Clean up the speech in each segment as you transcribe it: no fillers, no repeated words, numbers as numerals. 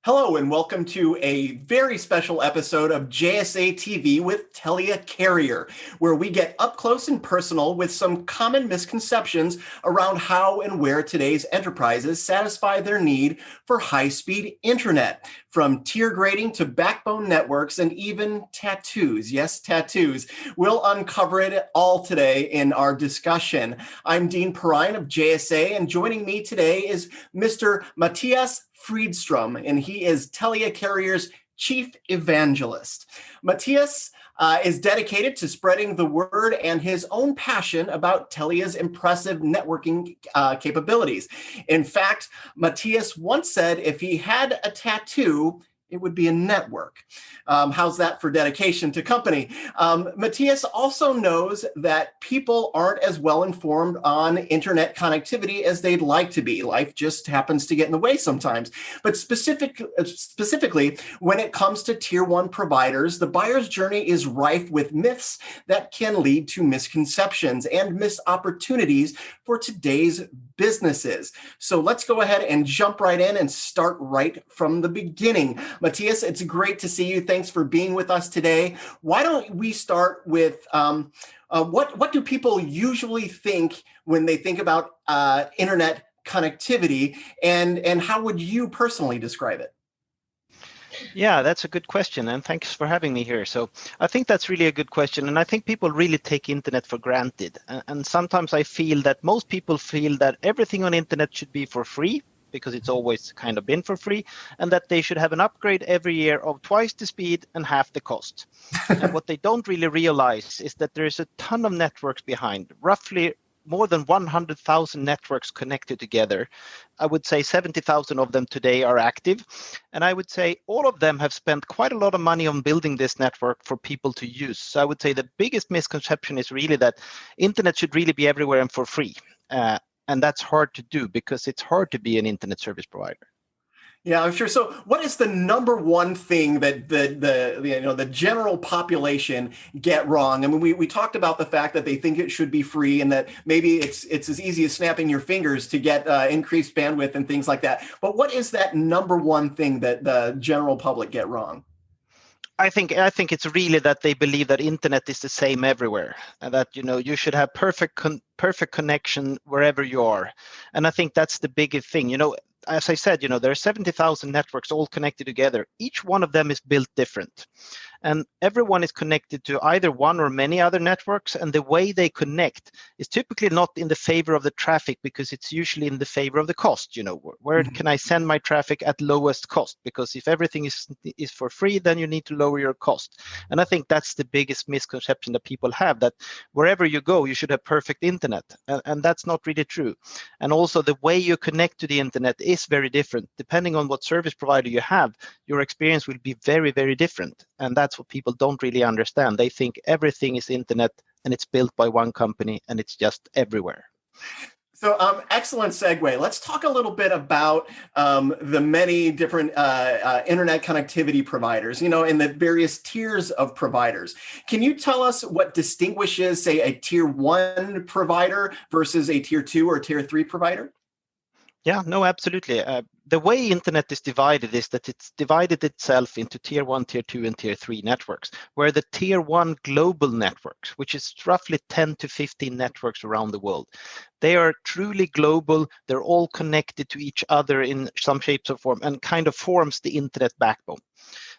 Hello and welcome to a very special episode of JSA TV with Telia Carrier, where we get up close and personal with some common misconceptions around how and where today's enterprises satisfy their need for high-speed internet, from tier grading to backbone networks and even tattoos. Yes, tattoos. We'll uncover it all today in our discussion. I'm Dean Perrine of JSA, and joining me today is Mr. Mattias Fridström, and he is Telia Carrier's chief evangelist. Mattias is dedicated to spreading the word and his own passion about Telia's impressive networking capabilities. In fact, Mattias once said if he had a tattoo, it would be a network. How's that for dedication to company? Mattias also knows that people aren't as well informed on internet connectivity as they'd like to be. Life just happens to get in the way sometimes. But specifically, when it comes to tier one providers, the buyer's journey is rife with myths that can lead to misconceptions and missed opportunities for today's businesses. So let's go ahead and jump right in and start right from the beginning. Mattias, it's great to see you. Thanks for being with us today. Why don't we start with what do people usually think when they think about internet connectivity, and how would you personally describe it? Yeah, that's a good question, and thanks for having me here. So I think that's really a good question, and I think people really take internet for granted. And sometimes I feel that most people feel that everything on internet should be for free, because it's always kind of been for free, and that they should have an upgrade every year of twice the speed and half the cost. And what they don't really realize is that there is a ton of networks behind, roughly more than 100,000 networks connected together. I would say 70,000 of them today are active. And I would say all of them have spent quite a lot of money on building this network for people to use. So I would say the biggest misconception is really that internet should really be everywhere and for free. And that's hard to do because it's hard to be an internet service provider. Yeah, I'm sure. So what is the number one thing that the general population get wrong? I mean, we talked about the fact that they think it should be free and that maybe it's as easy as snapping your fingers to get increased bandwidth and things like that. But what is that number one thing that the general public get wrong? I think it's really that they believe that internet is the same everywhere, and that you should have perfect connection wherever you are. And I think that's the biggest thing. As I said, there are 70,000 networks all connected together. Each one of them is built different. And everyone is connected to either one or many other networks. And the way they connect is typically not in the favor of the traffic, because it's usually in the favor of the cost. Where can I send my traffic at lowest cost? Because if everything is for free, then you need to lower your cost. And I think that's the biggest misconception that people have, that wherever you go, you should have perfect internet. And that's not really true. And also the way you connect to the internet is very different. Depending on what service provider you have, your experience will be very, very different. And that's what people don't really understand. They think everything is internet and it's built by one company and it's just everywhere. So excellent segue. Let's talk a little bit about the many different internet connectivity providers, and the various tiers of providers. Can you tell us what distinguishes, say, a tier one provider versus a tier two or tier three provider? Yeah, no, absolutely. The way internet is divided is that it's divided itself into tier one, tier two, and tier three networks, where the tier one global networks, which is roughly 10 to 15 networks around the world, they are truly global. They're all connected to each other in some shapes or form and kind of forms the internet backbone.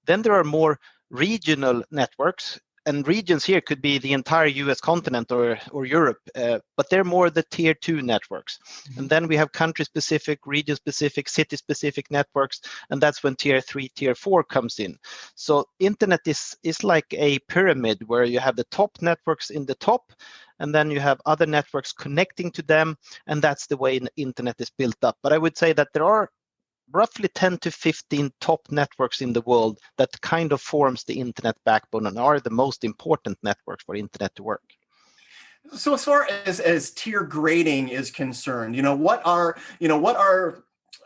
Then there are more regional networks. And regions here could be the entire US continent or Europe, but they're more the tier two networks. And then we have country-specific, region-specific, city-specific networks, and that's when tier three, tier four comes in. So internet is like a pyramid where you have the top networks in the top, and then you have other networks connecting to them, and that's the way the internet is built up. But I would say that there are roughly 10 to 15 top networks in the world that kind of forms the internet backbone and are the most important networks for internet to work. So as far as tier grading is concerned, what are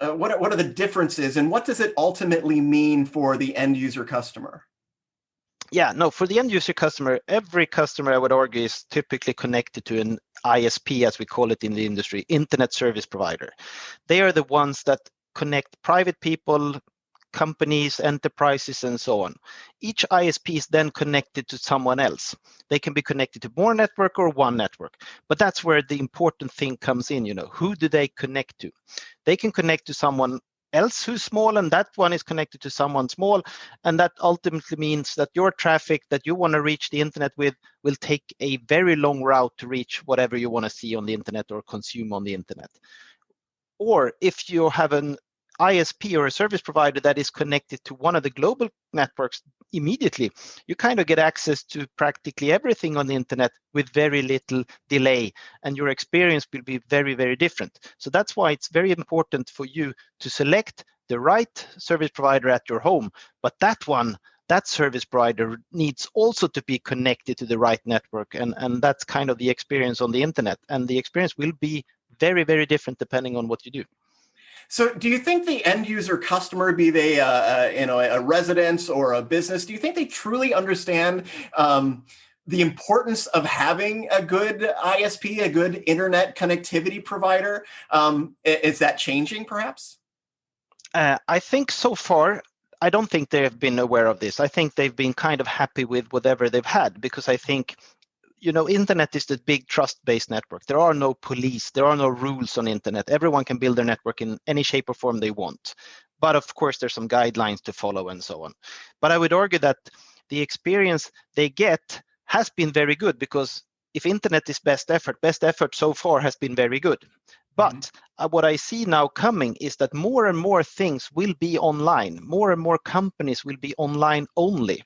the differences, and what does it ultimately mean for the end user customer? Yeah, no, for the end user customer, every customer, I would argue, is typically connected to an ISP, as we call it in the industry, internet service provider. They are the ones that connect private people, companies, enterprises, and so on. Each ISP is then connected to someone else. They can be connected to more network or one network, but that's where the important thing comes in. Who do they connect to? They can connect to someone else who's small, and that one is connected to someone small, and that ultimately means that your traffic that you want to reach the internet with will take a very long route to reach whatever you want to see on the internet or consume on the internet. Or if you have an ISP or a service provider that is connected to one of the global networks immediately, you kind of get access to practically everything on the internet with very little delay, and your experience will be very, very different. So that's why it's very important for you to select the right service provider at your home, but that service provider needs also to be connected to the right network, and that's kind of the experience on the internet, and the experience will be very, very different depending on what you do. So do you think the end user customer, be they a residence or a business, do you think they truly understand the importance of having a good ISP, a good internet connectivity provider? Is that changing perhaps? I think so far, I don't think they have been aware of this. I think they've been kind of happy with whatever they've had, because I think internet is the big trust-based network. There are no police, there are no rules on internet. Everyone can build their network in any shape or form they want. But of course, there's some guidelines to follow and so on. But I would argue that the experience they get has been very good, because if internet is best effort so far has been very good. But what I see now coming is that more and more things will be online. More and more companies will be online only.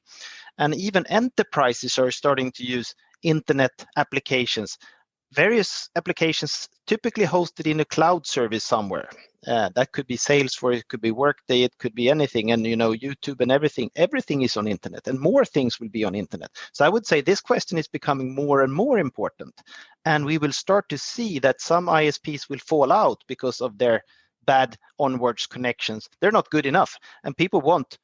And even enterprises are starting to use internet applications, various applications typically hosted in a cloud service somewhere. That could be Salesforce, it could be Workday, it could be anything, and YouTube and everything is on internet, and more things will be on internet. So I would say this question is becoming more and more important, and we will start to see that some ISPs will fall out because of their bad onwards connections. They're not good enough, and people want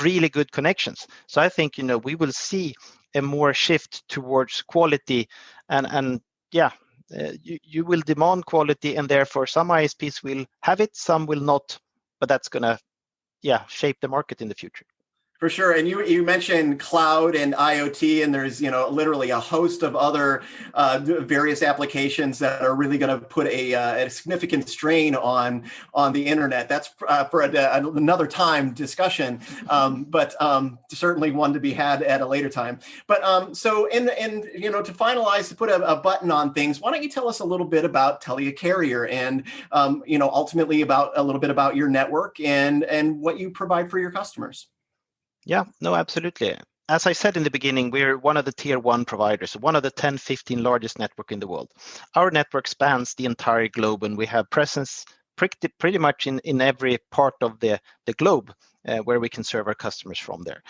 really good connections. So I think we will see a more shift towards quality, and you will demand quality, and therefore some ISPs will have it, some will not, but that's gonna shape the market in the future. For sure. And you mentioned cloud and IoT, and there's literally a host of other various applications that are really going to put a significant strain on the internet. That's for another time discussion, but certainly one to be had at a later time. But so in to finalize, to put a button on things, why don't you tell us a little bit about Telia Carrier, and ultimately about a little bit about your network and what you provide for your customers? Yeah, no, absolutely. As I said in the beginning, we're one of the tier 1 providers, one of the 10, 15 largest network in the world. Our network spans the entire globe, and we have presence pretty much in every part of the globe where we can serve our customers from there.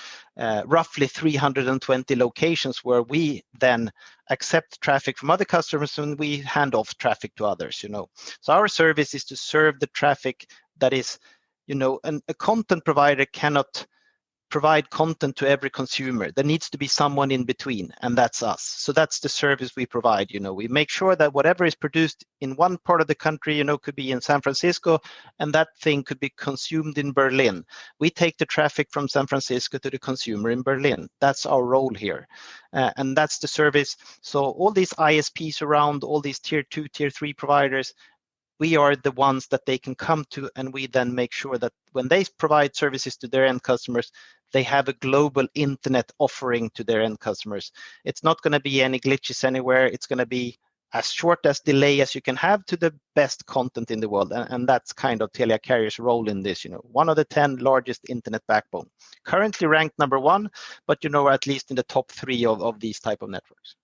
Roughly 320 locations where we then accept traffic from other customers and we hand off traffic to others. So our service is to serve the traffic that is, a content provider cannot provide content to every consumer. There needs to be someone in between, and that's us. So that's the service we provide. We make sure that whatever is produced in one part of the country, could be in San Francisco, and that thing could be consumed in Berlin. We take the traffic from San Francisco to the consumer in Berlin. That's our role here. And that's the service. So all these ISPs around, all these tier 2, tier 3 providers, we are the ones that they can come to, and we then make sure that when they provide services to their end customers, they have a global internet offering to their end customers. It's not going to be any glitches anywhere. It's going to be as short as delay as you can have to the best content in the world. And that's kind of Telia Carrier's role in this, one of the 10 largest internet backbone. Currently ranked number 1, but at least in the top 3 of these type of networks.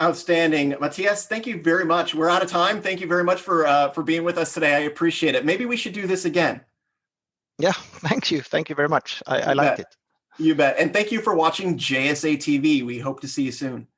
Outstanding. Mattias, thank you very much. We're out of time. Thank you very much for being with us today. I appreciate it. Maybe we should do this again. Yeah, thank you. Thank you very much. I liked it. You bet. And thank you for watching JSA TV. We hope to see you soon.